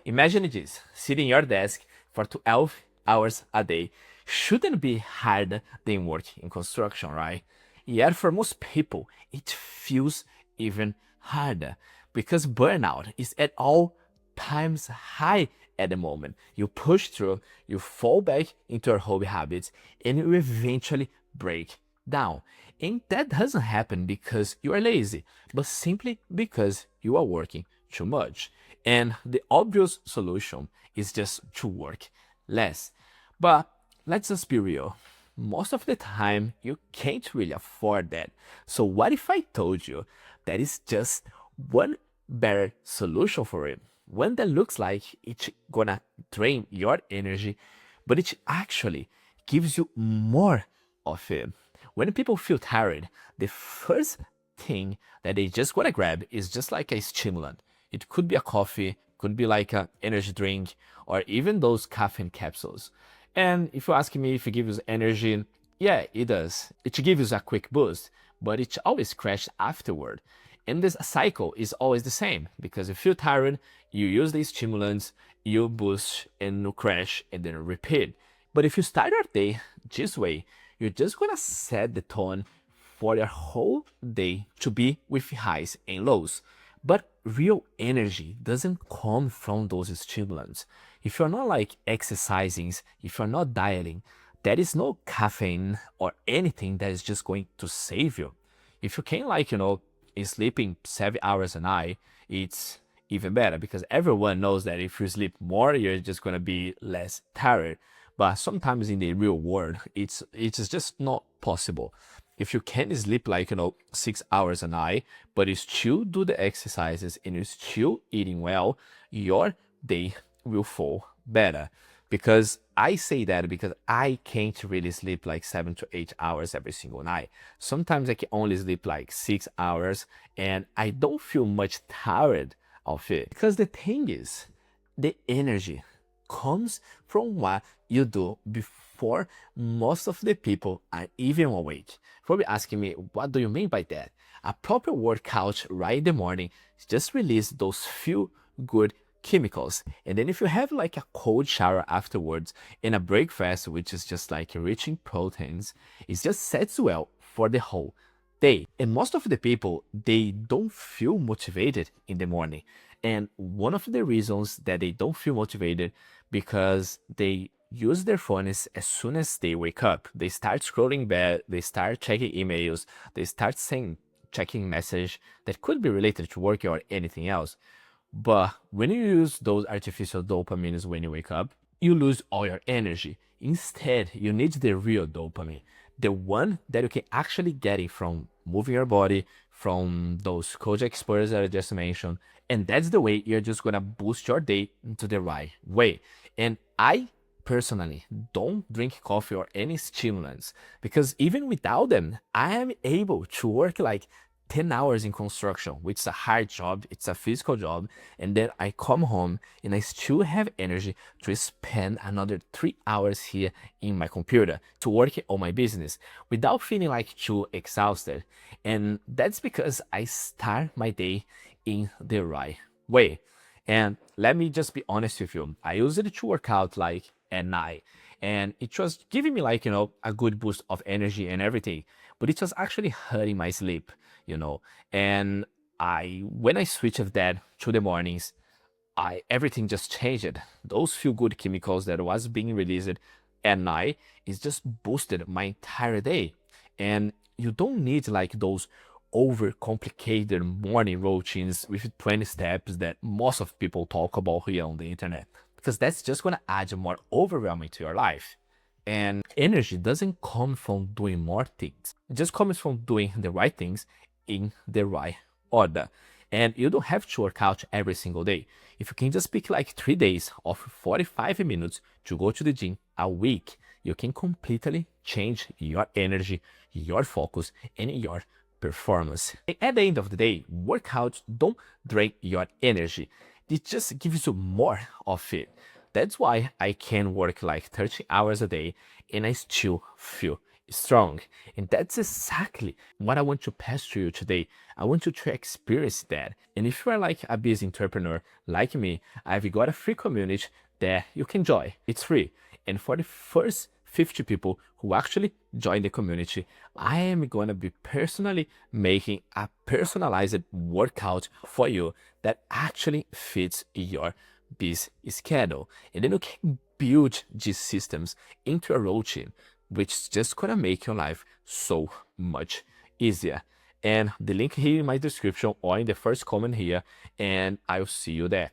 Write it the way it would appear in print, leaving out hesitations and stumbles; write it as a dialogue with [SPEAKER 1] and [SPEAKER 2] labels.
[SPEAKER 1] Imagine this, sitting at your desk for 12 hours a day shouldn't be harder than working in construction, right? Yet for most people, it feels even harder because burnout is at all times high at the moment. You push through, you fall back into your hobby habits, and you eventually break down. And that doesn't happen because you are lazy, but simply because you are working too much. And the obvious solution is just to work less. But let's just be real. Most of the time, you can't really afford that. So, what if I told you that is just one better solution for it? One that looks like it's gonna drain your energy, but it actually gives you more of it. When people feel tired, the first thing that they just wanna grab is just like a stimulant. It could be a coffee, could be like an energy drink, or even those caffeine capsules. And if you ask me if it gives you energy, yeah, it does. It gives you a quick boost, but it always crashes afterward. And this cycle is always the same because you feel tired, you use the stimulants, you boost and you crash and then repeat. But if you start your day this way, you're just gonna set the tone for your whole day to be with highs and lows. But real energy doesn't come from those stimulants. If you're not like exercising, if you're not dieting, there is no caffeine or anything that is just going to save you. If you can like, sleeping 7 hours a night, it's even better because everyone knows that if you sleep more, you're just gonna be less tired. But sometimes in the real world, it's just not possible. If you can sleep like 6 hours a night, but you still do the exercises and you're still eating well, your day will fall better. Because I say that because I can't really sleep like 7 to 8 hours every single night. Sometimes I can only sleep like 6 hours and I don't feel much tired of it. Because the thing is, the energy comes from what you do before most of the people are even awake. Probably asking me, what do you mean by that? A proper workout right in the morning just release those few good chemicals. And then if you have like a cold shower afterwards and a breakfast, which is just like rich in proteins, it just sets well for the whole day. And most of the people, they don't feel motivated in the morning. And one of the reasons that they don't feel motivated because they use their phones as soon as they wake up. They start scrolling bed, they start checking emails, they start saying checking message that could be related to work or anything else. But when you use those artificial dopamines when you wake up, you lose all your energy. Instead, you need the real dopamine, the one that you can actually get it from moving your body, from those cold exposures that I just mentioned. And that's the way you're just gonna boost your day into the right way. And I personally don't drink coffee or any stimulants because even without them, I am able to work like 10 hours in construction, which is a hard job, it's a physical job, and then I come home and I still have energy to spend another 3 hours here in my computer to work on my business without feeling like too exhausted. And that's because I start my day in the right way. And let me just be honest with you, I used it to work out like at night, and it was giving me like, a good boost of energy and everything, but it was actually hurting my sleep. And when I switched that to the mornings, everything just changed. Those feel good chemicals that was being released at night is just boosted my entire day. And you don't need like those overcomplicated morning routines with 20 steps that most of people talk about here on the internet, because that's just going to add more overwhelming to your life. And energy doesn't come from doing more things. It just comes from doing the right things in the right order. And you don't have to work out every single day. If you can just pick like 3 days of 45 minutes to go to the gym a week, you can completely change your energy, your focus, and your performance. And at the end of the day, workouts don't drain your energy. It just gives you more of it. That's why I can work like 30 hours a day and I still feel strong. And that's exactly what I want to pass to you today. I want you to experience that. And if you are like a busy entrepreneur like me, I've got a free community that you can join. It's free. And for the first 50 people who actually join the community, I am gonna be personally making a personalized workout for you that actually fits your busy schedule. And then you can build these systems into a routine, which is just gonna make your life so much easier. And the link here in my description or in the first comment here, and I'll see you there.